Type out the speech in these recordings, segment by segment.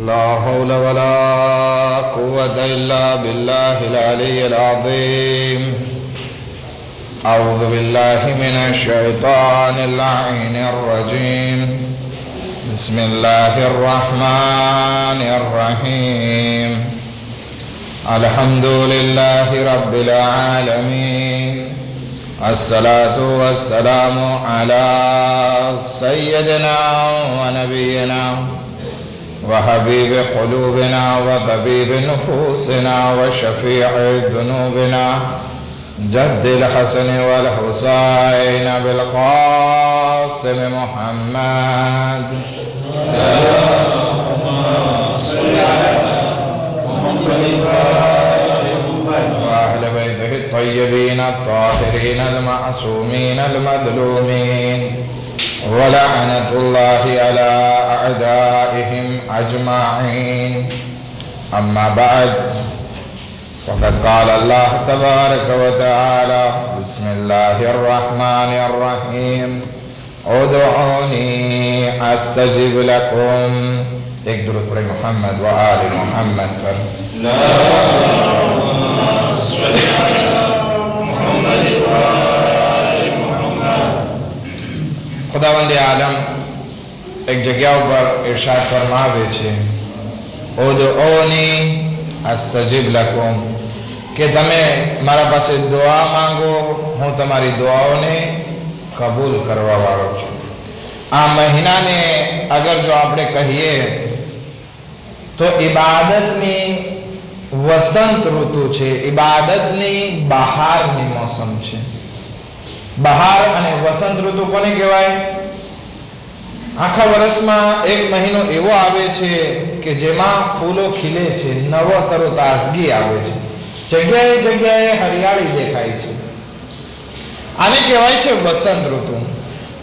لا حول ولا قوة إلا بالله العلي العظيم. أعوذ بالله من الشيطان اللعين الرجيم. بسم الله الرحمن الرحيم. الحمد لله رب العالمين. الصلاة والسلام على سيدنا ونبينا وحبيب قلوبنا وطبيب نفوسنا وشفيع ذنوبنا جد الحسن والحسين بالقاسم محمد. وأهل بيته الطيبين الطاهرين المعصومين المظلومين ولعنة الله على أعدائهم أجمعين. أما بعد، وقد قال الله تبارك وتعالى: بسم الله الرحمن الرحيم. ادعوني أستجب لكم. एक दुरूद पढ़े मोहम्मद व आले मोहम्मद पर। खुदावंद आलम एक जगह पर इरशाद फरमावे छे, उदऊनी अस्तजिब लकुम, કે તમે મારા પાસે દુઆ માંગો, હું તમારી દુઆઓને કબૂલ કરવા વાળો છું. આ મહિનાને અગર જો આપણે કહીએ તો ઇબાદતની વસંત ઋતુ છે, ઇબાદતની બહારની મોસમ છે. બહાર અને વસંત ઋતુ કોને કહેવાય? આખા વર્ષમાં એક મહિનો એવો આવે છે કે જેમાં ફૂલો ખીલે છે, નવો તરો તાજગી આવે છે, જગ્યાએ જગ્યાએ હરિયાળી દેખાય છે. આને કહેવાય છે વસંત ઋતુ.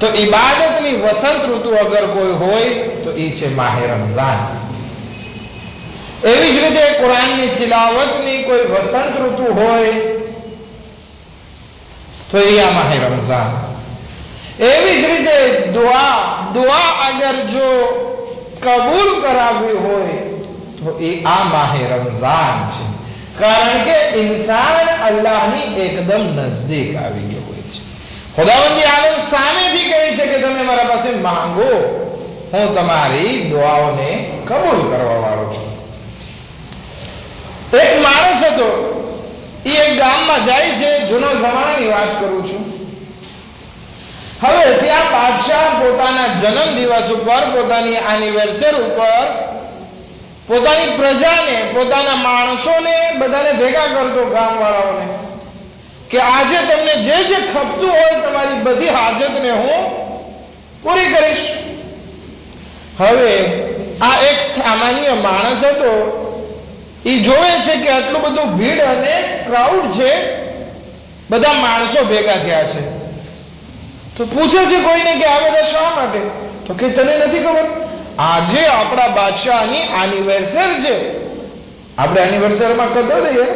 તો ઇબાદતની વસંત ઋતુ અગર કોઈ હોય તો એ છે માહે રમઝાન. એવી જ રીતે કુરાનની તિલાવતની કોઈ વસંત ઋતુ હોય તો એ આ માહે રમઝાન. એવી જ રીતે દુઆ અગર જો કબૂલ કરાવવી હોય તો એ આ માહે રમઝાન છે. કારણ કે ઇન્સાન અલ્લાહની એકદમ નજદીક આવી ગયો હોય છે. ખુદાવંદી આલમ સામેથી કહે છે કે તમે મારા પાસે માંગો, હું તમારી દુઆઓને કબૂલ કરવા વાળો છું. એક માણસ હતો, એ એક ગામમાં જાય છે, જૂનો જમાનાની વાત કરું છું. હવે ત્યાં બાદશાહ પોતાના જન્મ દિવસ ઉપર, પોતાની એનિવર્સરી ઉપર પોતાની પ્રજાને, પોતાના માણસોને બધાને ભેગા કરતો, ગામવાળાઓને, કે આજે તમને જે જે ખપતું હોય તમારી બધી હાજતને હું પૂરી કરીશ. હવે આ એક સામાન્ય માણસ હતો, એ જોવે છે કે આટલું બધું ભીડ અને ક્રાઉડ છે, બધા માણસો ભેગા થયા છે. તો પૂછે છે કોઈને કે આ બધા શા માટે? તો કે તને નથી ખબર, આજે આપણા બાદશાહની એનિવર્સરી છે. આપણે એનિવર્સરીમાં કદો દઈએ.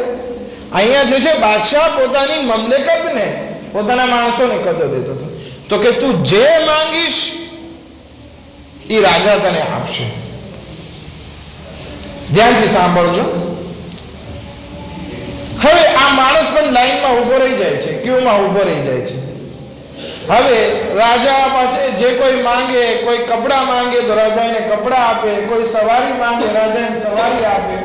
અહીંયા જે છે બાદશાહ પોતાની મમલેકતને, પોતાના માણસોને કદો દેતો હતો. તો કે તું જે માંગીશ એ રાજા તને આપશે. ધ્યાનથી સાંભળજો. હવે આ માણસ પણ લાઈનમાં ઉભો રહી જાય છે, ક્યુમાં ઉભો રહી જાય છે. હવે રાજા પાસે જે કોઈ માંગે, કોઈ કપડા માંગે તો રાજા એને કપડા આપે, કોઈ સવારી માંગે રાજા એને સવારી આપે,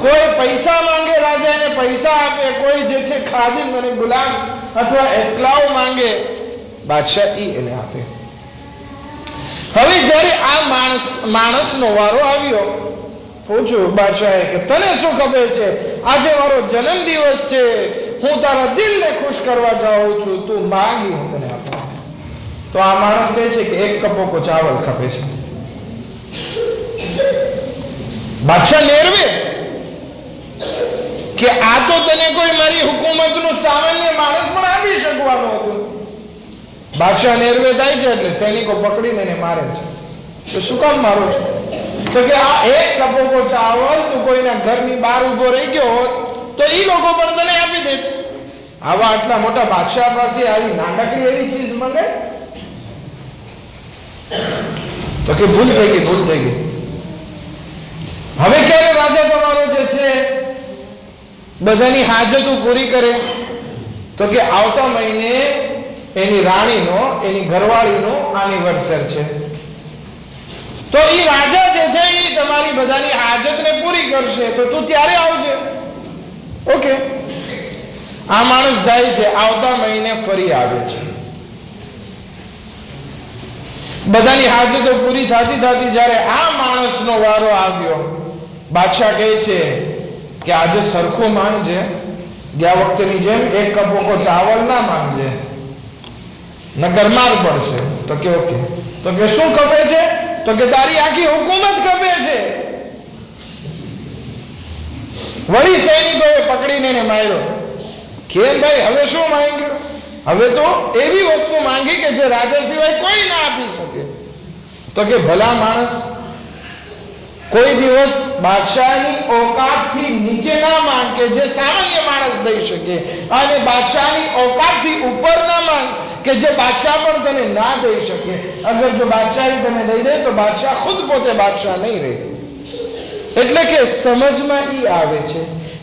કોઈ પૈસા માંગે રાજા એને પૈસા આપે, કોઈ જે છે ખાદિમ અને ગુલામ અથવા એસ્ક્લાવ માંગે બાદશાહ એને આપે. હવે જ્યારે આ માણસનો વારો આવ્યો, પૂછ્યું બાદશાહે કે તને શું ખબર છે? આજે મારો જન્મ દિવસ છે, હું તારા દિલને ખુશ કરવા ચાહું છું, તું માંગી હું તને આપું. તો આ માણસ કહે છે કે એક કપોકો ચાવલ ખપે છે. બાદશાહ લેરવે કે આ તો તને કોઈ મારી હુકુમતનું સામાન્ય માણસ પણ આપી શકવાનું હતું. બાદશાહ નેરવે થાય છે એટલે સૈનિકો પકડીને એને મારે છે. તો શું કામ મારો છો? તો કે આ એક કપોકો ચાવલ તું કોઈના ઘરની બહાર ઉભો રહી ગયો હોત તો એ લોકો પણ તને આપી દે. આવા આટલા મોટા બાદશાહ પાસે આવી નાનકડી એવી ચીજ માંગે? તો કે ભૂલ થઈ ગઈ. હવે ક્યારે રાજા તમારો જે છે બધાની હાજતો પૂરી કરે? તો કે આવતા મહિને એની રાણીનો, એની ઘરવાળીનો એનિવર્સરી છે, તો એ રાજા જે છે એ તમારી બધાની હાજતને પૂરી કરશે, તો તું ત્યારે આવજે. ઓકે. આ માણસ જાય છે, આવતા મહિને ફરી આવે છે. બધાની હાજતો પૂરી થતી થતી જ્યારે આ માણસનો વારો આવ્યો, બાદશાહ કહે છે કે આજે સરખું માંગજે, ગયા વખતેની જેમ એક કપોકો ચાવલ ના માંગજે, નકર માર પડશે. તો કે ઓકે. તો કે શું કપે છે? તો કે તારી આખી હુકુમત કપે છે. વળી સૈનિકોએ પકડીને એને માર્યો. કેમ ભાઈ, હવે શું માંગ્યું? હવે તો એવી વસ્તુ માંગી કે જે રાજા સિવાય કોઈ ના આપી શકે. તો કે ભલા માણસ, કોઈ દિવસ બાદશાહની ઓકાતથી નીચે ના માંગ કે જે સામાન્ય માણસ દઈ શકે, અને બાદશાહની ઓકાતથી ઉપર ના માંગ કે જે બાદશાહ પણ તને ના દઈ શકે. અગર જો બાદશાહી તને દઈ દે તો બાદશાહ ખુદ પોતે બાદશાહ નહીં રહે. એટલે કે સમજમાં ઈ આવે છે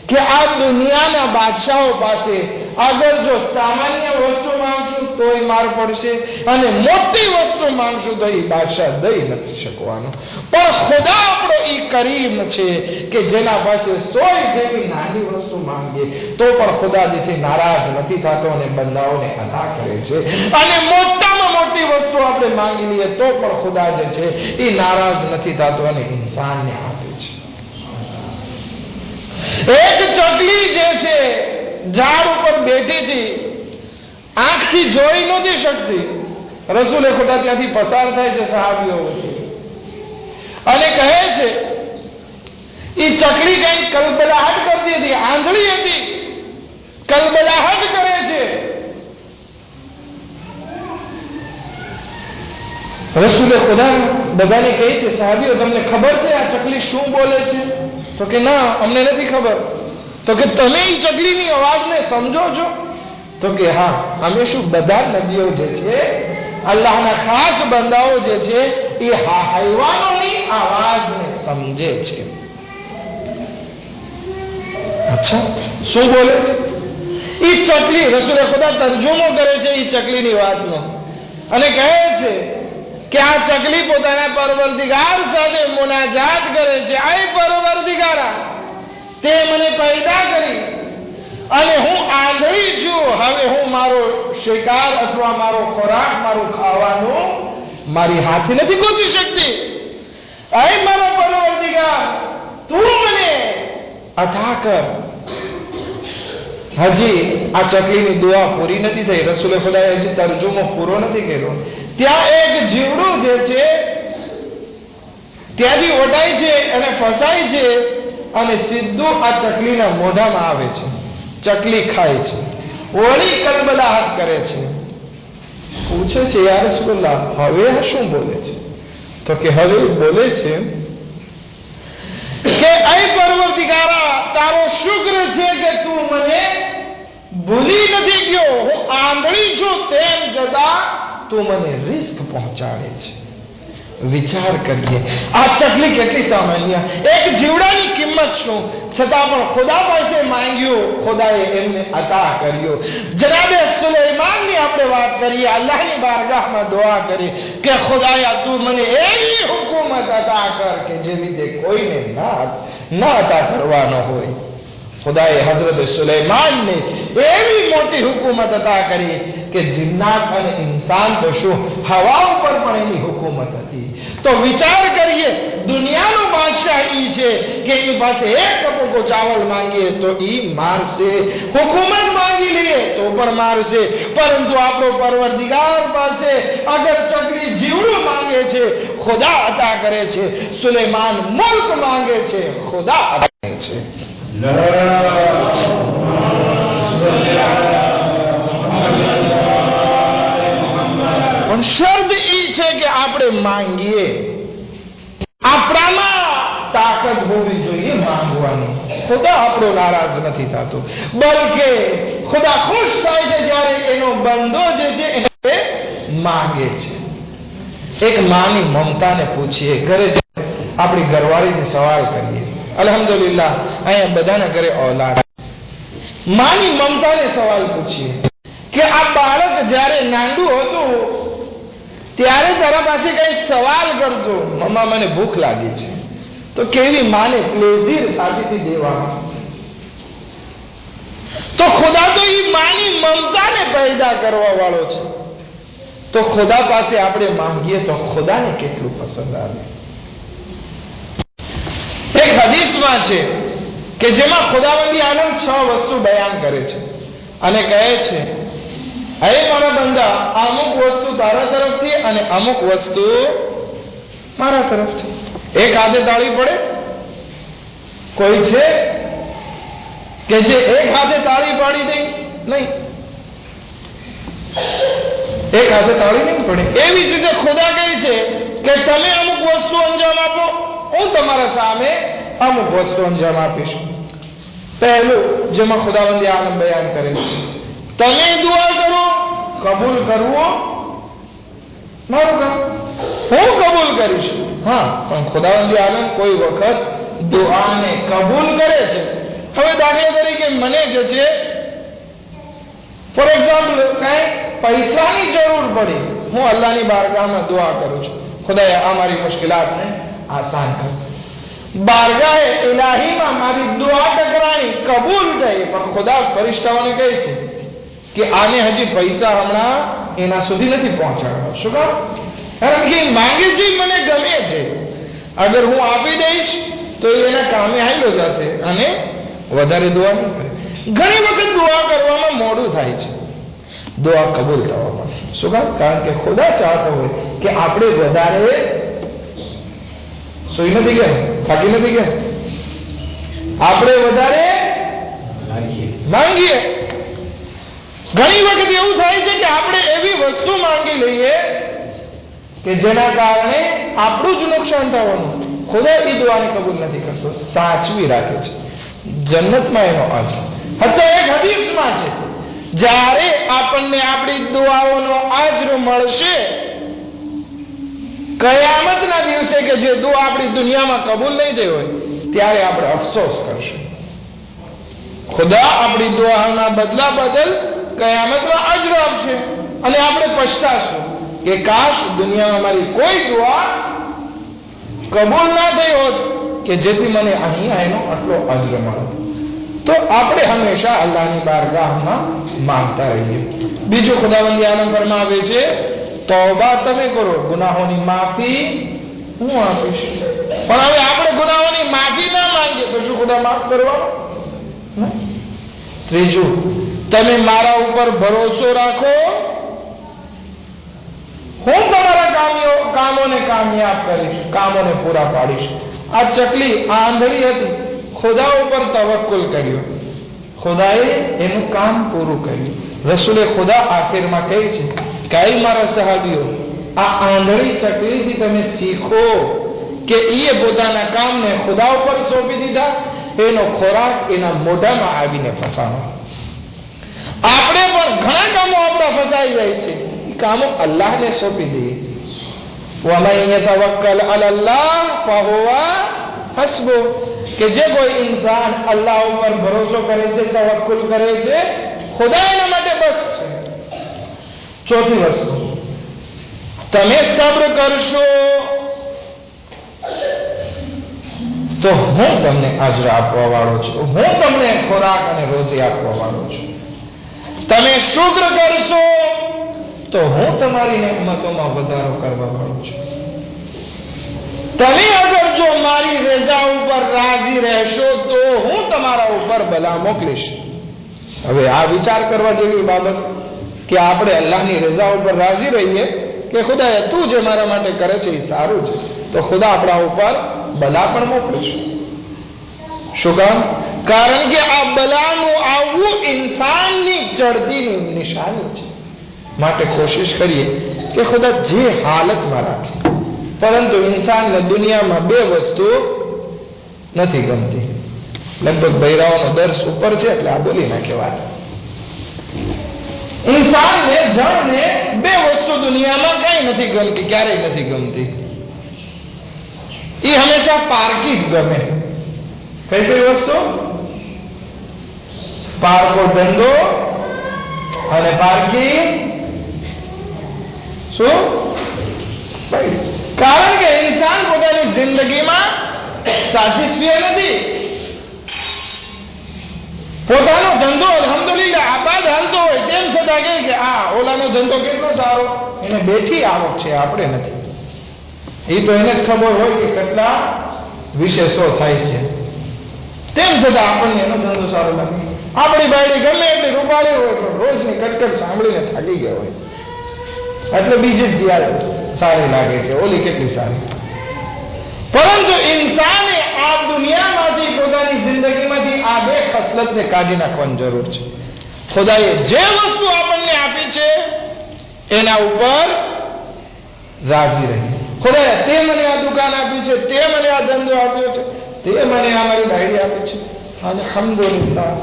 કે આ દુનિયાના બાદશાહો પાસે અગર જો સામાન્ય વસ્તુ માંગશું તોય માર પડશે, અને મોટી વસ્તુ માંગશું તો એ બાદશાહ દઈ નથી શકવાનો. પણ ખુદા આપણો ઈ કરીમ છે કે જેના પાસે 100 જેવી નાની વસ્તુ માંગીએ તો પણ ખુદા જે છે નારાજ નથી થતો અને બંદાઓને અદા કરે છે. અને મોટામાં મોટી વસ્તુ આપણે માંગી લઈએ તો પણ ખુદા જે છે એ નારાજ નથી થતો અને ઇન્સાનને આપે છે. એક ચકલી જે છે ઝાડ ઉપર બેઠી હતી, આંખથી જોઈ નહોતી શકતી. રસૂલે ખુદા ત્યાંથી પસાર થાય છે સહાબીઓ વચ્ચે, અને કહે છે એ ચકલી કઈ કલબલાહટ કરતી હતી, આંધળી હતી, કલબલાહટ કરે છે. રસૂલે ખુદા બધાને કહે છે, સહાબીઓ તમને ખબર છે આ ચકલી શું બોલે છે? તો કે ના, અમને નથી ખબર. તો કે તમે એ ચકલીની અવાજને સમજો છો? તો કે હા, અમે શું બધા નબીઓ જે છે, અલ્લાહના ખાસ બંદાઓ જે છે એ હૈવાનોની આવાજને સમજે છે. અચ્છા, શું બોલે છે? એ ચકલી, રસૂલે ખુદા તર્જુમો કરે છે એ ચકલીની વાતનો, અને કહે છે કે આ ચકલી પોતાના પરવરદિગાર સાથે મુનાજાત કરે છે. આ પરવરદિગારા, તે મને પેદા કરી અને હું આંધળી છું. હવે હું મારો શિકાર અથવા મારો ખોરાક, મારું ખાવાનું મારી હાથે નથી ગોતી શકતી. અય મારો પરવરદિગાર, તું મને અતા કર. હજી આ ચકલીની દુઆ પૂરી નથી થઈ. રસૂલે ખુદાએ હજી તર્જુમો પૂરો નથી કર્યો. ત્યાં એક જીવડું જે છે ત્યાંથી ઓટાય છે અને ફસાય છે, અને સીધું આ ચકલીના મોઢામાં આવે છે. ચકલી ખાય છે, વળી કલબલાહટ કરે છે. પૂછે છે, યા રસૂલલ્લાહ, હવે આ શું બોલે છે? તો કે હવે બોલે છે કે અય પરવરદિગારા, તારો શુક્ર છે કે તું મને ભૂલી નથી ગયો. હું આંધળી છું, તેમ છતાં તું મને રિસ્ક પહોંચાડે છે. વિચાર કરીએ, આ ચકલી કેટલી સામાન્ય, એક જીવડાની કિંમત શું, છતાં પણ ખુદા પાસે માંગ્યું, ખુદાએ એમને અતા કર્યો. જનાબે સુલેમાનની આપણે વાત કરીએ, અલ્લાહની બારગાહમાં દુઆ કરી કે ખુદાયા તું મને એવી હુકુમત અતા કર કે જે લીધે કોઈને ના અતા કરવાનો હોય. ખુદાએ હઝરત સુલેમાનને એવી મોટી હુકુમત અતા કરી કે જિન્નાત અને ઇન્સાન તો શું, હવા ઉપર પણ એની હુકુમત હતી. તો વિચાર કરીએ, દુનિયાનો બાદશાહ ઈ છે કે એની પાસે એક કપોકો ચાવલ માંગીએ તો ઈ મારશે, હુકુમત માંગી લઈએ તો પણ મારશે. પરંતુ આપણો પરવરદિગાર પાસે અગર ચકલી જીવડું માંગે છે, ખુદા અતા કરે છે. સુલેમાન મુલ્ક માંગે છે, ખુદા અતા કરે છે. પણ શરત ઈ છે કે આપણે માંગીએ, આપણામાં તાકાત હોવી જોઈએ માંગવાની. ખુદા આપણો નારાજ નથી થતો, બલકે ખુદા ખુશ થાય છે જ્યારે એનો બંદો જે છે એ માંગે છે. એક માની મમતાને પૂછીએ, ઘરે આપણી ઘરવાળીને સવાલ કરીએ. અલ્હમ્દુલિલ્લાહ અહીંયા બધાના ઘરે औलाद. માની મમતાને સવાલ પૂછીએ કે આ બાળક જ્યારે નાનું હતું ત્યારે તારા પાસે કઈ સવાલ કરતો, મમ્મા મને ભૂખ લાગી છે, તો કેવી માને પ્લેઝર થતી દેવામાં. તો ખુદા તો એ માની મમતાને પેદા કરવા વાળો છે. તો ખુદા પાસે આપણે માંગીએ તો ખુદાને કેટલું પસંદ આવે. એક હદીસમાં છે કે જેમાં ખુદાવંદી આલમ 6 વસ્તુ બયાન કરે છે અને કહે છે, હે મારા બંદા, અમુક વસ્તુ તારા તરફથી અને અમુક વસ્તુ મારા તરફથી. એક હાથે તાળી પડે? કોઈ છે કે જે એક હાથે તાળી પાડી દે? નહીં, એક હાથે તાળી નહીં પડે. એવી જ રીતે ખુદા કહે છે કે તમે અમુક વસ્તુ અંજામ આપો, હું તમારા સામે અમુક વસ્તુ અંજામ આપીશ. પહેલું જેમાં ખુદાવંદી આલમ બયાન કરે છે, તમે દુઆ કરો, કબૂલ કરવો મારું કામ, હું કબૂલ કરીશ. હા, પણ ખુદાવંદી આલમ કોઈ વખત દુઆને કબૂલ કરે છે. હવે દાખલા તરીકે મને જે છે ફોર એક્ઝામ્પલ કઈ પૈસાની જરૂર પડી, હું અલ્લાહની બારગાહમાં દુઆ કરું છું, ખુદાએ આ મારી મુશ્કેલાતને આસાન કર. બારગાહે ઇલાહીમાં મારી દુઆ ટકરાણી, કબૂલ થઈ, પણ ખુદા ફરિશ્તાઓને કહે છે કે આને હજી પૈસા હમણાં એના સુધી નથી પહોંચાડવા. શું કામ? કારણ કે માંગે છે, મને ગમે છે. અગર હું આપી દઈશ તો એના કામે આવેલો જશે અને વધારે દુઆ નહીં કરે. ઘણી વખત દુઆ કરવામાં મોડું થાય છે દુઆ કબૂલ થવામાં. શું કામ? કારણ કે ખુદા ચાહતો હોય કે આપણે વધારે સોઈ નથી ગયા, થાકી નથી ગયા, આપણે વધારે માંગીએ. ઘણી વખત એવું થાય છે કે આપણે એવી વસ્તુ માંગી લઈએ કે જેના કારણે આપણું જ નુકસાન થવાનું. ખુદા એ દુઆને કબૂલ નથી કરતો, સાચવી રાખે છે. જન્નતમાં એનો અર્થ હતા. એક હદીસમાં છે, જ્યારે આપણને આપણી દુઆઓનો અજર મળશે કયામતના દિવસે, કે જે દુઆ આપણી દુનિયામાં કબૂલ નહીં થઈ હોય, ત્યારે આપણે અફસોસ કરશું. ખુદા આપણી દુઆના બદલા બદલ કયામતમાં અજર આપશે અને આપણે પછતાશું કે કાશ દુનિયામાં મારી કોઈ દુઆ કબૂલ ના થઈ હોત કે જેથી મને અહીંયા એનો આટલો અજર મળે. તો આપણે હંમેશા અલ્લાહની બારગાહમાં માંગતા રહીએ. બીજું ખુદાવંદી આલમ ફરમાવે છે, તૌબા તમે કરો, ગુનાહોની માફી હું આપીશ. પણ હવે આપણે ગુનાહોની માફી ના માંગીએ તો શું ખુદા માફ કરવા? ત્રીજું, તમે મારા ઉપર ભરોસો રાખો, હું તમારા કામોને કામયાબ કરીશ, કામોને પૂરા પાડીશ. આ ચકલી આંધળી હતી, ખુદા ઉપર તવક્કુલ કર્યો, ખુદાએ એનું કામ પૂરું કર્યું. રસૂલે ખુદા આખિરમાં કહે છે કે મારા સહાબીઓ, આ આંધળી ચકલીથી તમે શીખો કે એ પોતાના કામને ખુદા ઉપર સોંપી દીધા, એનો ખોરાક એના મોઢામાં આવીને ફસાણો. આપણે પણ ઘણા કામો આપણા ફસાઈ જાય છે, એ કામો અલ્લાહને સોંપી દઈએ. વમન યતવક્કલ અલલ્લાહ ફહુવા હસ્બુહ, કે જે કોઈ ઇન્સાન અલ્લાહ ઉપર ભરોસો કરે છે, તવક્કુલ કરે છે, ખુદા એના માટે બસ છે. ચોથી વસ્તુ, તમે સબ્ર કરશો તો હું તમને અજર આપવા વાળો છું, હું તમને ખોરાક અને રોજી આપવા વાળો છું. તમે શુક્ર કરશો તો હું તમારી નેમતોમાં વધારો કરવા વાળો છું. તમે અગર જો મારી રજા ઉપર રાજી રહેશો તો હું તમારા ઉપર બલા મોકલીશ. હવે આ વિચાર કરવા જેવી બાબત કે આપણે અલ્લાહની રજા ઉપર રાજી રહીએ કે ખુદા તું જે મારા માટે કરે છે એ સારું છે, તો ખુદા આપણા ઉપર બલા પણ મોકલીશ. શું કામ? કારણ કે આ બલાનું આવવું ઇન્સાનની ચડતીની નિશાની છે. માટે કોશિશ કરીએ કે ખુદા જે હાલતમાં રાખે. પરંતુ ઇન્સાનને દુનિયામાં બે વસ્તુ નથી ગમતી. લગભગ બૈરાઓનો દર્શ ઉપર છે એટલે આ બોલી નાખે વાત. ઇન્સાનને જણને બે વસ્તુ દુનિયામાં કઈ નથી ગમતી, ક્યારેય નથી ગમતી. એ હંમેશા પારકી જ ગમે. કઈ કઈ વસ્તુ? પારકો ધંધો અને પારકી શું? કારણ કે ઇન્સાન પોતાની જિંદગીમાં સેટિસ્ફાય નથી. પોતાનો ધંધો અલ્હમ્દુલિલ્લાહ આબાદ હાલતો હોય તેમ છતાં કે ઓલાનો ધંધો કેટલો સારો, એને બેઠી આવક છે, આપણે નથી. એ તો એને જ ખબર હોય કે કેટલા વિશેષો થાય છે. તેમ છતાં આપણને એનો ધંધો સારો લાગે. આપણી બાયડી ગમે એટલી રૂપાળી હોય પણ રોજની કટકટ સાંભળીને થાકી ગયો હોય એટલે બીજી જ દિયાળ સારી લાગે છે, ઓલી કેટલી સારી. પરંતુ ઇન્સાને આ દુનિયામાંથી પોતાની જિંદગીમાંથી આ બે ખસલતને કાઢી નાખવાની જરૂર છે. ખુદાએ જે વસ્તુ આપણને આપી છે એના ઉપર રાજી રહી. ખુદાએ તે મને આ દુકાન આપી છે, તે મને આ ધંધો આપ્યો છે, તે મને આ મારી ડાયરી આપી છે, અલ્હમ્દુલિલ્લાહ.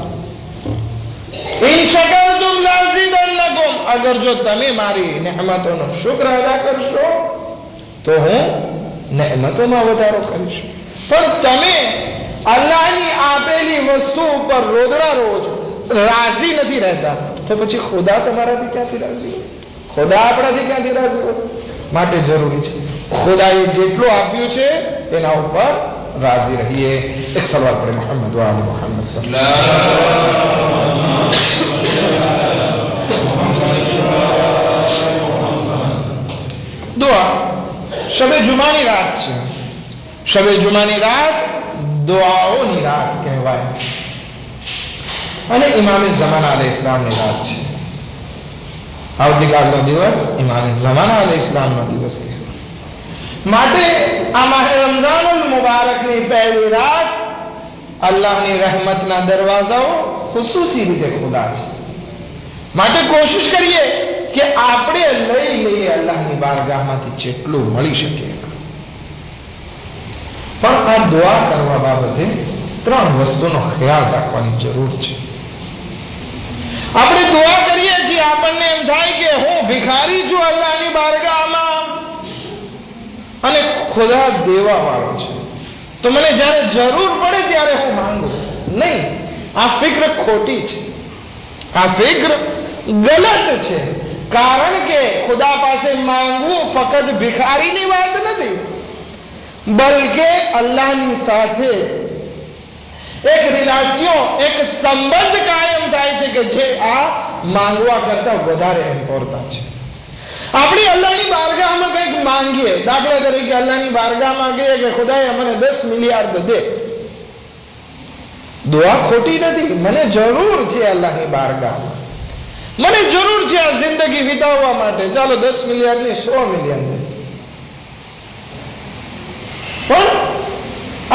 ઇન શકરતુમ લાઝિદન્નકુમ, અગર જો તમે મારી નહેમતોનો શુક્ર અદા કરશો તો હું નહેમતોમાં વધારો કરીશ. પણ તમે અલ્લાહની આપેલી વસ્તુ ઉપર રોદડા રોજ રાજી નથી રહેતા તો પછી ખુદા તમારાથી ક્યાંથી રાજી હોય? ખુદા આપણાથી ક્યાંથી રાજી હોય? માટે જરૂરી છે ખુદાએ જેટલું આપ્યું છે એના ઉપર રાજી રહીએ. એક સલવાત પડે મોહમ્મદ વ આલે મોહમ્મદ. દુઆ. શબે જુમાની રાત છે. શબે જુમાની રાત દુઆઓની રાત કહેવાય અને ઇમામે ઝમાના અલૈહિ ઇસ્લામની રાત છે. આવતીકાલનો દિવસ ઇમામે ઝમાના અલૈહિ ઇસ્લામનો દિવસ કહેવાય. માટે આ માહે રમઝાનુલ મુબારકની પહેલી રાત અલ્લાહની રહેમતના દરવાજાઓ ખુસૂસી રીતે ખુલ્લા છે. માટે કોશિશ કરીએ કે આપણે લઈ લઈએ અલ્લાહની બારગાહમાંથી જેટલું મળી શકે. પણ આ દુઆ કરવા બાબતે ત્રણ વસ્તુનો ખ્યાલ રાખવાની જરૂર છે. આપણે દુઆ કરીએ છીએ, આપણને એમ થાય કે હું ભિખારી છું અલ્લાહની બારગાહમાં અને ખુદા દેવા વાળો છે, તો મને જ્યારે જરૂર પડે ત્યારે હું માંગુ. નહીં, આ ફિક્ર ખોટી છે, આ ફિક્ર ગલત છે. કારણ કે ખુદા પાસે માંગવું ફક્ત ભિખારીની વાત નથી, બલકે અલ્લાહની સાથે એક રિલેશન, એક સંબંધ કાયમ થાય છે કે જે આ માંગવા કરતા વધારે ઇમ્પોર્ટન્ટ છે. આપણે અલ્લાહની બારગાહમાં કંઈક માંગીએ, દાખલા તરીકે અલ્લાહની બારગાહમાં કહીએ કે ખુદાએ મને 10 મિલિયર્ડ દે. દુઆ ખોટી નથી. મને જરૂર છે અલ્લાહની બારગાહમાં, મને જરૂર છે આ જિંદગી વિતાવવા માટે, ચાલો 10 મિલિયન ની 100 મિલિયન દે. પણ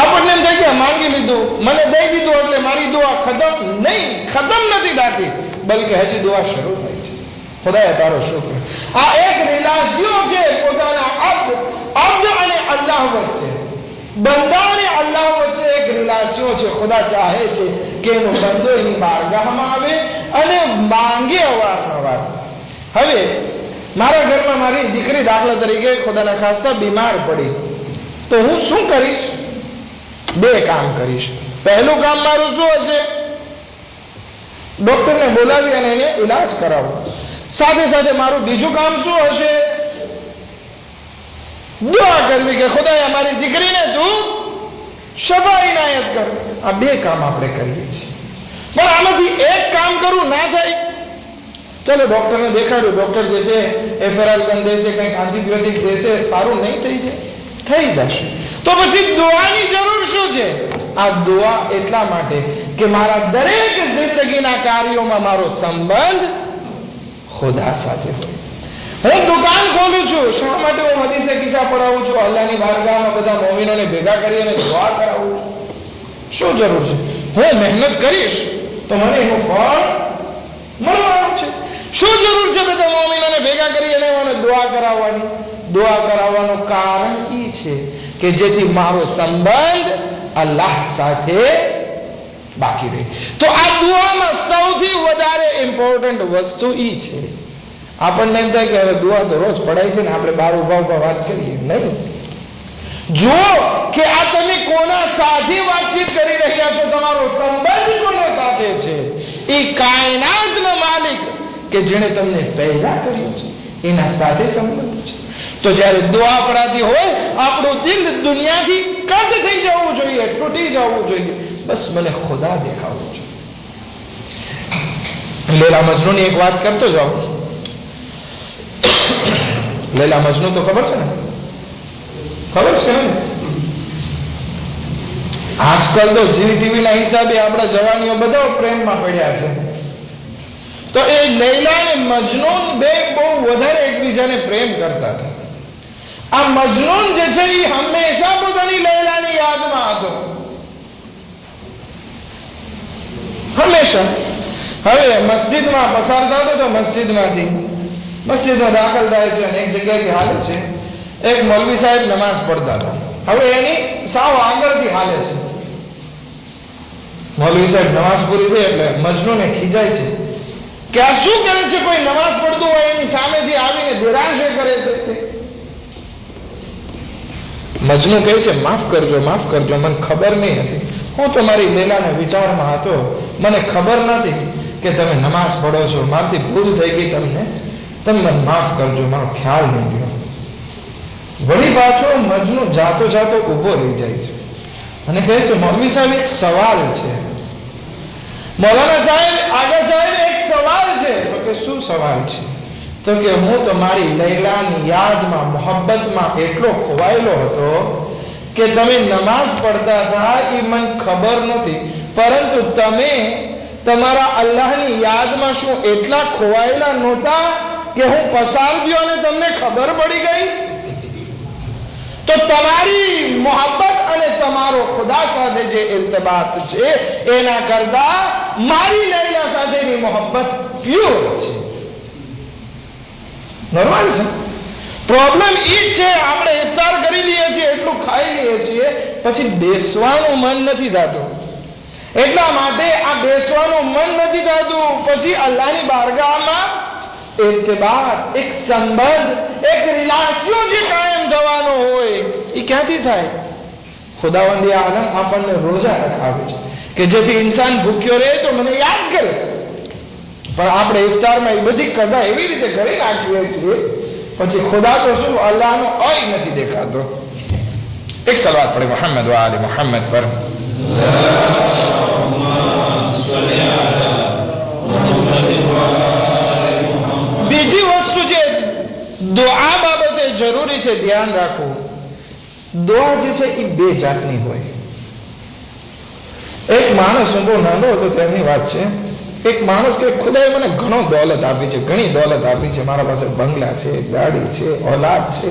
આપણને એમ થાય કે માંગી લીધું, મને દઈ દીધું એટલે મારી દુઆ ખતમ. નહીં, ખતમ નથી થતી, બલકે હજી દુઆ શરૂ થાય છે. ખુદાએ તારો શુક્ર. આ એક રિલેશન છે પોતાના અબ્દ અને અલ્લાહ વચ્ચે, બંદા અને અલ્લાહ વચ્ચે એક રિલેશન છે. ખુદા ચાહે છે કે એનો બંદો એની બારગાહમાં આવે અને માંગે અવારનવાર. હવે મારા ઘરમાં મારી દીકરી દાખલા તરીકે ખુદાના ખાસ્તા બીમાર પડી તો હું શું કરીશ? 2 કામ કરીશ. પહેલું કામ મારું શું હશે? ડોક્ટરને બોલાવી અને એને ઇલાજ કરાવો. સાથે સાથે મારું બીજું કામ શું હશે? દુઆ કરવી કે ખુદાએ અમારી દીકરીને તું શફા ઇનાયત કર. આ 2 કામ આપણે કરીએ છીએ. પણ આમાંથી એક કામ કરવું ના થાય, ચલો ડોક્ટરને દેખાડ્યું, ડોક્ટર જે છે એ ફેરાલ્કન દેશે, કંઈક એન્ટિબાયોટિક દેશે, સારું નહીં થઈ જાય, થઈ જશે. તો પછી દુઆની જરૂર શું છે? આ દુઆ એટલા માટે કે મારા દરેક જિંદગીના કાર્યોમાં મારો સંબંધ ખુદા સાથે હોય. હું દુકાન ખોલું છું, શા માટે હું હદીસે કિસ્સા પડાવું છું? અલ્લાહની બારગાહમાં બધા મોમિનોને ભેગા કરી અને દુઆ કરાવું છું. શું જરૂર છે? હું મહેનત કરીશ તો મને એનું ફળ મળવાનું છે. શું જરૂર છે બધા મોમિનોને ભેગા કરી અને મને દુઆ કરાવવાની? દુઆ કરાવવાનું કારણ એ છે કે જેથી મારો સંબંધ અલ્લાહ સાથે બાકી રહે. તો આ દુઆમાં સૌથી વધારે ઇમ્પોર્ટન્ટ વસ્તુ એ છે. આપણને એમ થાય કે હવે દુઆ તો રોજ પડાય છે ને આપણે બહાર ઉભા વાત કરીએ. નહીં, જુઓ કે આ તમે કોના સાથે વાતચીત કરી રહ્યા છો, તમારો સંબંધ કોનો સાથે છે? એ કાયનાતનો માલિક કે જેણે તમને પેદા કર્યું છે એના સાથે સંબંધ છે. તો જ્યારે દુઆ પડાતી હોય આપણું દિલ દુનિયાથી કટ થઈ જવું જોઈએ, તૂટી જવું જોઈએ. બસ મને ખુદા દેખાવું જોઈએ. લૈલા મજનૂની એક વાત કરતો જાઉં. લૈલા મજનુ તો ખબર છે ને? ખબર છે ને? આજકાલ તો ઝી ટીવી ના હિસાબે આપણા જવાનીઓ બધા પ્રેમમાં પડ્યા છે. તો એ લૈલા અને મજનૂન બે બહુ વધારે એકબીજાને પ્રેમ કરતા હતા. આ મજનૂન જે છે એ હંમેશા પોતાની લૈલાની યાદમાં હતો, હંમેશા. હવે મસ્જિદમાં પસાર થતો તો મસ્જિદમાં દાખલ થાય છે અને એક જગ્યાએથી હાલે છે. એક મૌલવી સાહેબ નમાઝ પડતા હતા. હવે એની સાવ આગળથી હાલે છે. મૌલવી સાહેબ નમાઝ પૂરી થઈ એટલે મજનૂને ખીજાય છે કે આ શું કરે છે? કોઈ નમાઝ પડતું હોય એની સામેથી આવીને નિરાશે કરે છે. મજનુ કહે છે, માફ કરજો, મને ખબર નહીં હતી. હું તો મારી લૈલાના વિચારમાં હતો, મને ખબર નથી કે તમે નમાઝ પડો છો. મારાથી ભૂલ થઈ ગઈ, તમે મને માફ કરજો, મારો ખ્યાલ નહીં ગયો. વળી પાછો મજનુ જાતો ઊભો રહી જાય છે અને કહે છે, મૌલવી સાહેબ એક સવાલ છે. મૌલાના સાહેબ, આગળ સાહેબ એક સવાલ છે. તો કે શું સવાલ છે? તો કે હું તો મારી લૈલાની યાદમાં, મોહબ્બતમાં એટલો ખોવાયેલો હતો કે તમે નમાઝ પડતા હતા એ મને ખબર નથી, પરંતુ તમે તમારા અલ્લાહની યાદમાં શું એટલા ખોવાયેલા નહોતા કે હું પસાર ગયો અને તમને ખબર પડી ગઈ? તો તમારી મોહબ્બત અને તમારો ખુદા સાથે જે ઇર્તિબાત છે એના કરતા મારી લૈલા સાથેની મોહબ્બત પ્યોર છે. નોર્મલ છે. પ્રોબ્લેમ એ જ છે, આપણે ઇફતાર કરી લઈએ છીએ, એટલું ખાઈ લઈએ છીએ, પછી બેસવાનું મન નથી થતું. એટલા માટે આ બેસવાનું મન નથી થતું. પછી અલ્લાહની બારગાહમાં ઇર્તિબાત, એક સંબંધ, એક રિલાશન જે કાયમ થવાનો હોય એ ક્યાંથી થાય? ખુદાવંદી આલમ આપણને રોજા રખાવે છે કે જેથી ઇન્સાન ભૂખ્યો રહે તો મને યાદ કરે. પણ આપણે ઇફતારમાં એ બધી કદા એવી રીતે કરી નાખીએ છીએ, પછી ખુદા તો શું, અલ્લાહનો અય નથી દેખાતો. એક સલાત પડે મોહમ્મદ વ આલે મોહમ્મદ પર. બીજી વસ્તુ છે, દુઆ બાબતે જરૂરી છે ધ્યાન રાખવું. દુઆ જે છે એ બે જાતની હોય. એક માણસ, હું બહુ નાનો હતો ત્યારની વાત છે, એક માણસ કે ખુદાએ મને ઘણો દોલત આપી છે, ઘણી દોલત આપી છે, મારા પાસે બંગલા છે, ગાડી છે, ઓલાદ છે,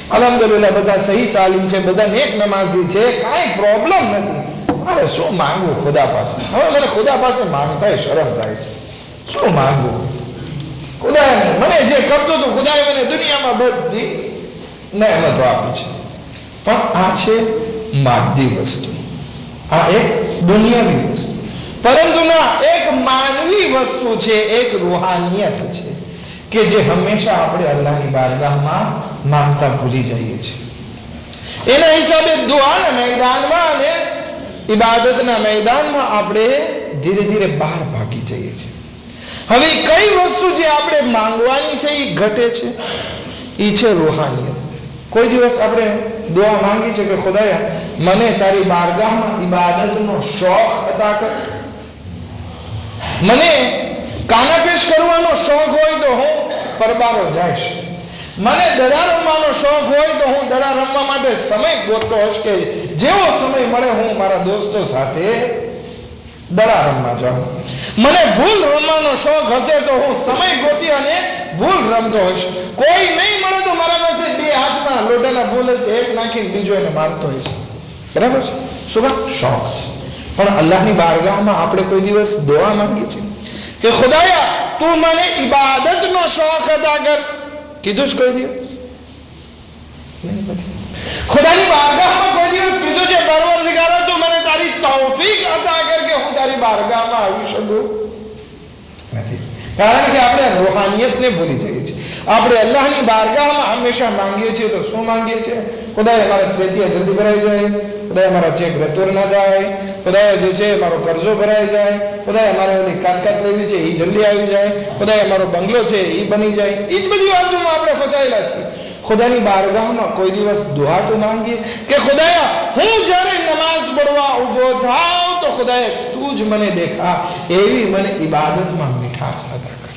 અલ્હમ્દુલિલ્લાહ બધા સહી સાલીમ છે, બધા નેક નમાઝી છે, કાંઈ પ્રોબ્લેમ નથી. મારે શું માંગવું ખુદા પાસે? હવે મને ખુદા પાસે માંગતા શરમ થાય છે. શું માંગવું? ખુદાએ મને જે કરતું હતું, ખુદાએ મને દુનિયામાં બધી નેમતો આપી છે. પણ આ છે માદી વસ્તુ, આ એક દુનિયાવી વસ્તુ. પરંતુ ના, એક માનવી વસ્તુ છે, એક રૂહાનિયત છે કે જે હંમેશા આપણે અલ્લાહની બારગાહમાં માંગતા ભૂલી જઈએ છીએ. એના હિસાબે દુઆના મેદાનમાં અને ઇબાદતના મેદાનમાં આપણે ધીરે ધીરે બહાર ભાગી જઈએ છીએ. હવે કઈ વસ્તુ જે આપણે માંગવાની છે એ ઘટે છે, એ છે રૂહાનિયત. કોઈ દિવસ આપણે દુઆ માંગી છે કે ખુદાયા મને તારી બારગાહમાં ઇબાદતનો શોખ અતા કર. મને કાનાપેશ કરવાનો શોખ હોય તો હું પરબારો જઈશ. મને દડા રમવાનો શોખ હોય તો હું દડા રમવા માટે સમય ગોતતો હશ કે જેવો સમય મળે હું મારા દોસ્તો સાથે દડા રમવા જાઉં. મને ભૂલ રમવાનો શોખ હશે તો હું સમય ગોતી અને ભૂલ રમતો હશ. કોઈ નહીં મળે તો મારા પાસે બે હાથમાં લોટાના ભૂલ હશે, એક નાખીને બીજો એને મારતો હશે. બરાબર છે? શું શોખ છે. પણ અલ્લાહની બારગાહમાં આપણે કોઈ દિવસ દુઆ માંગી છે કે ખુદાયા તું મને ઇબાદતનો શોખ અદા કર? કીધું જ કોઈ દિવસ? ખુદાની બારગાહમાં કોઈ દિવસ કીધું છે પરવરદિગારા તું મને તારી તૌફીક અદા કર કે હું તારી બારગાહમાં આવી શકું? નથી. કારણ કે આપણે રૂહાની રૂહાનિયતને ભૂલી જઈએ છીએ. આપણે અલ્લાહની બારગાહમાં હંમેશા માંગીએ છીએ તો શું માંગીએ છીએ? ખુદાએ મારા ત્રેતિયા જલ્દી ભરાઈ જાય, ખુદાએ મારા ચેક રતોર ના જાય, ખુદાએ જે છે મારો કરજો ભરાઈ જાય, ખુદાએ મારે ઓલી કાટકાટ લેવી છે એ જલ્દી આવી જાય, ખુદાએ મારો બંગલો છે એ બની જાય. એ જ બધી વાતોમાં આપણે ફસાયેલા છીએ. ખુદાની બારગાહમાં કોઈ દિવસ દુઆ તો માંગીએ કે ખુદાયા હું જ્યારે નમાઝ પડવા ઉભો થાવ તો ખુદાએ તું જ મને દેખા, એવી મને ઇબાદતમાં મીઠાશ અદા કર.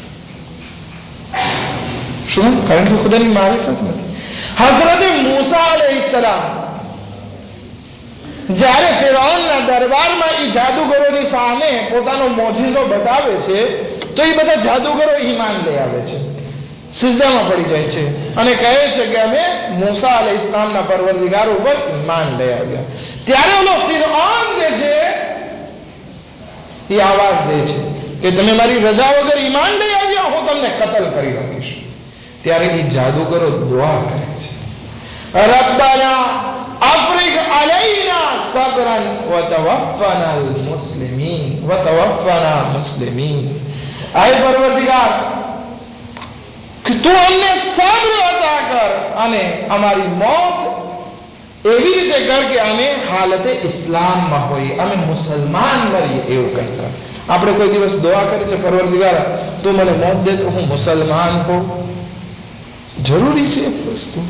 શું? કારણ કે ખુદાની મારિફત નથી. હઝરત મૂસા અલૈહિસ્સલામ જ્યારે ફિરૌનના દરબારમાં એ જાદુગરોની સામે પોતાનો મોજીઝો બતાવે છે તો એ બધા જાદુગરો ઈમાન લઈ આવે છે, સિજદામાં પડી જાય છે અને કહે છે કે અમે મૂસા અલૈહિસ્સલામના પરવરદિગાર ઉપર ઈમાન લઈ આવ્યા. ત્યારે ઓલો ફિરૌન જે છે એ આવાજ દે છે કે તમે મારી રજા વગર ઈમાન લઈ આવ્યા, હું તમને કતલ કરી નાખીશ. ત્યારે એ જાદુગરો દુઆ કરે છે, રબ્બના અફરિગ અલૈના સબરન વતવફ્ફના મુસ્લિમીન વતવફ્ફના મુસ્લિમીન. આય પરવરદિગાર, કે તું અમને સબ્ર અતા કર અને અમારી મોત એવી રીતે કર કે અમે હાલતે ઇસ્લામમાં હોઈએ, અમે મુસલમાન મરીએ એવું કહેતા. આપણે કોઈ દિવસ દુઆ કરી છે પરવરદિગાર તું મને મોત દે તો હું મુસલમાન હોઉં? જરૂરી છે વસ્તુ.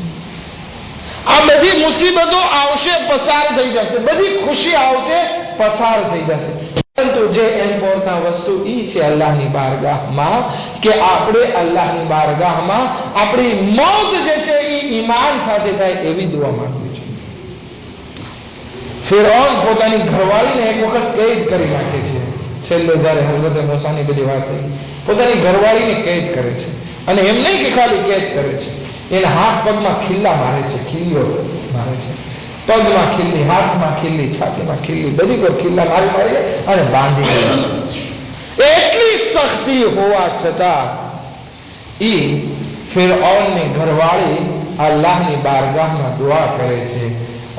આ બધી મુસીબતો આવશે, પસાર થઈ જશે, બધી ખુશી આવશે, પસાર થઈ જશે. પરંતુ જે ઇમ્પોર્ટન્ટ વસ્તુ એ છે અલ્લાહની બારગાહમાં કે આપણે અલ્લાહની બારગાહમાં આપણી મોત જે છે એ ઈમાન સાથે થાય એવી દુઆ માંગવી છે. ફિરૌન પોતાની ઘરવાળીને એક વખત કેદ કરી નાખે છે. છેલ્લે જ્યારે હઝરત મૂસાની બધી વાત થઈ, પોતાની ઘરવાળીને કેદ કરે છે અને એમ નહીં કે ખાલી કેદ કરે છે, એના હાથ પગમાં ખિલ્લા મારે છે, ખિલ્લીઓ મારે છે, પગમાં ખિલ્લી, હાથમાં ખિલ્લી, છાતીમાં ખિલ્લી, બધી પર ખિલ્લા મારી અને બાંધી ગયા છે. એટલી સખ્તી હોવા છતાં એ ફિરૌનની ઘરવાળી અલ્લાહની બારગાહમાં દુઆ કરે છે,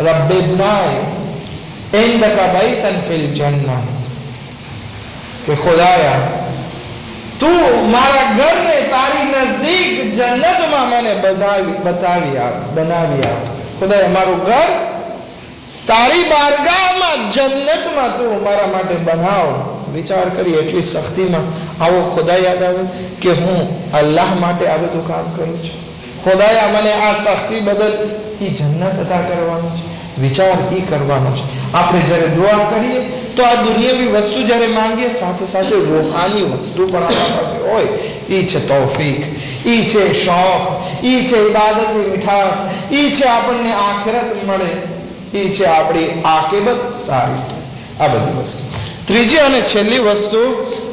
રબ્બિબનાય ઇન્દકા બૈતન ફિલ જન્નહ, કે ખુદાયા તું મારા ઘરને તારી નજદીક જન્નતમાં મને બનાવી આપ. ખુદાએ મારું ઘર તારી બારગાહમાં જન્નતમાં તું મારા માટે બનાવ. વિચાર કરી એટલી સખ્તીમાં આવો ખુદા યાદ આવે કે હું અલ્લાહ માટે આ બધું કામ કરું છું. ખુદાયા મને આ સખ્તી બદલ એ જન્નત અદા કરવાનું છે. વિચાર એ કરવાનો છે. આપણે જ્યારે દુઆ કરીએ તો આ દુનિયાવી વસ્તુ જ્યારે માંગીએ સાથે સાથે રૂહાની વસ્તુ પણ આપણા પાસે હોય. એ છે તૌફીક, એ છે શોખ, એ છે ઇબાદતની મીઠાશ, એ છે આપણને આખિરત મળે, એ છે આપણી આકિબત સારી. આ બધી વસ્તુ. ત્રીજી અને છેલ્લી વસ્તુ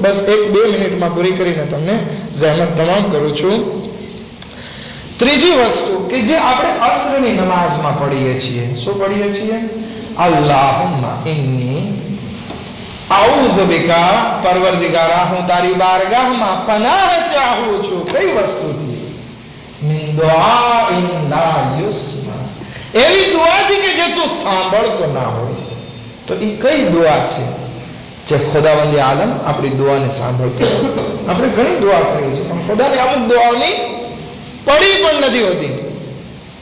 બસ 1-2 મિનિટમાં પૂરી કરીને તમને જહેમત તમામ કરું છું. ત્રીજી વસ્તુ કે જે આપણે અસ્રની નમાઝમાં પઢીએ છીએ, શું પઢીએ છીએ? અલ્લાહુમ્મા ઇન્ની આઉઝુ બિકા, પરવરદિગારા હું તારી બારગાહમાં પનાહ ચાહું છું. કઈ વસ્તુથી? મિન દુઆઇન લા યુસ્મા, એવી દુઆથી કે જે તું સાંભળતો ના હોય. તો એ કઈ દુઆ છે જે ખુદાવંદી આલમ આપણી દુઆને સાંભળતો હોય? આપણે ઘણી દુઆ કરીએ છીએ પણ ખુદાની અમુક દુઆઓની પડી પણ નથી હોતી.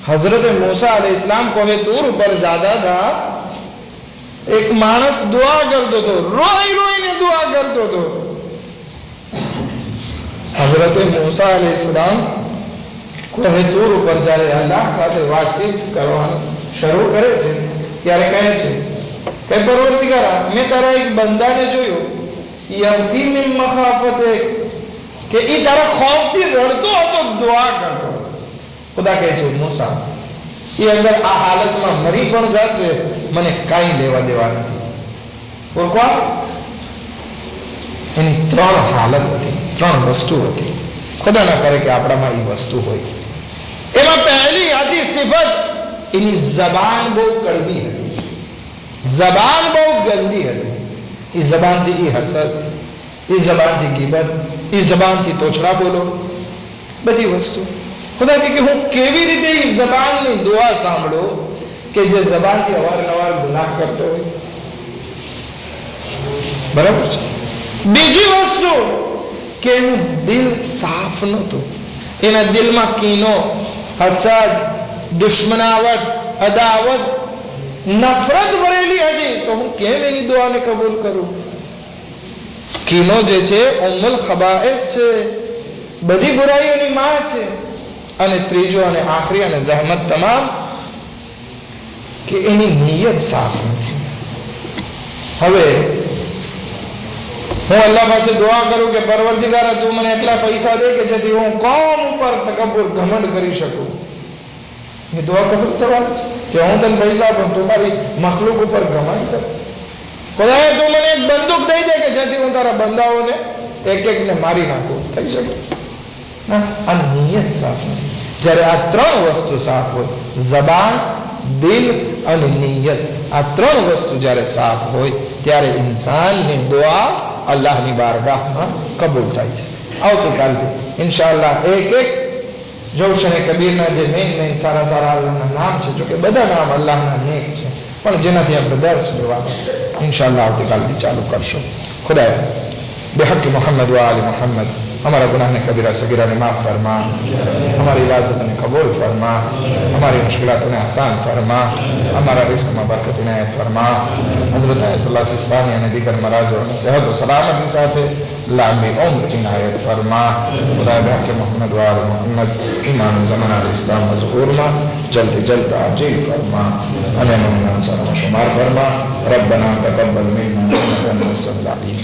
હઝરત મૂસા અલૈહિસ્સલામ કોહે તૂર ઉપર જાતા હતા, એક માણસ દુઆ કરતો હતો, રોઈ રોઈને દુઆ કરતો હતો. હઝરત મૂસા અલૈહિસ્સલામ કોહે તૂર ઉપર જ્યારે અલ્લાહ સાથે વાતચીત કરવાનું શરૂ કરે છે ત્યારે કહે છે કે પરવરદિગારા મેં તારા એક બંદાને જોયો, યબકી મિન મખાફતે, કે એ તારા ખૌફથી રડતો હતો, દુઆ કરતો હતો. ખુદા કહે છે મૂસા એ અગર આ હાલતમાં મરી પણ જશે મને કાંઈ લેવા દેવા નથી. ઓળખવા એની 3 હાલત હતી, 3 વસ્તુ હતી. ખુદા ના કરે કે આપણામાં એ વસ્તુ હોય. એમાં પહેલી હતી સિફત, એની જબાન બહુ કડવી હતી, જબાન બહુ ગંદી હતી. એ જબાનથી એ હસદ, એ જબાનથી ગીબત, એ જબાનથી તોછડા બોલો, બધી વસ્તુ. ખુદા કે હું કેવી રીતે એ જબાનની દુઆ સાંભળો કે જે જબાનથી અવારનવાર ગુનાહ કરતો હોય. બરાબર છે. બીજી વસ્તુ કે એનું દિલ સાફ નહોતું. એના દિલમાં કીનો, હસદ, દુશ્મનાવટ, અદાવત, નફરત ભરેલી હતી. તો હું કેમ એની દુઆને કબૂલ કરું? કીનો જે છે ઉમ્મુલ ખબાઇસ છે, બધી બુરાઈઓની માં છે. અને ત્રીજો અને આખરી અને જહમત તમામ કે એની નિયત સાફ નથી. હવે હું અલ્લાહ પાસે દુઆ કરું કે પરવરદિગાર તું મને એટલા પૈસા દે કે જેથી હું કોમ ઉપર તકબ્બુર ઘમંડ કરી શકું. એ દુઆ કબૂલ થવાની છે કે હું તને પૈસા આપું, તું મારી મખલુક ઉપર ઘમંડ કર. ખુદાએ તું મને એક બંદૂક દઈ દે કે જેથી હું તારા બંદાઓને એક એકને મારી નાખું, થઈ શકે? આ નિયત સાફ નથી. જ્યારે આ ત્રણ વસ્તુ સાફ હોય, જબાન, દિલ અને નિયત, આ ત્રણ વસ્તુ જ્યારે સાફ હોય ત્યારે ઇન્સાનની દુઆ અલ્લાહની બારગાહમાં કબૂલ થાય છે. આવતીકાલથી ઇન્શાઅલ્લાહ એક જૌશને કબીરના જે મેઇન સારા સારા અલ્લાહના નામ છે, જો કે બધા નામ અલ્લાહના નેક છે, પણ જેનાથી આપણે દર્શ લેવાનો ઇન્શાઅલ્લાહ આવતીકાલથી ચાલુ કરશું. ખુદાએ बेहक मोहम्मद व आल मोहम्मद हमारा गुनाह ने कबीरा सगीरा ने माफ़ फरमा, हमारी इबादत ने कबूल फरमा, हमारी मुश्किलातों ने आसान फरमा, हमारा रिस्क में बरकत इनायत फरमा. हज़रत आयतुल्लाह सिस्तानी ने दीगर मराज़ों में सेहत व सलामत के साथ लामी उम्र इनायत फरमा. खुदा बेहक मोहम्मद व आल मोहम्मद ईमान ज़माना इस्लाम मज़कूर में जल्द जल्द आजील फरमा, हमें मोमिन अंसार में शुमार फरमा. रब्बना तक़ब्बल मिन्ना इन्नका अंतस समीउल अलीम.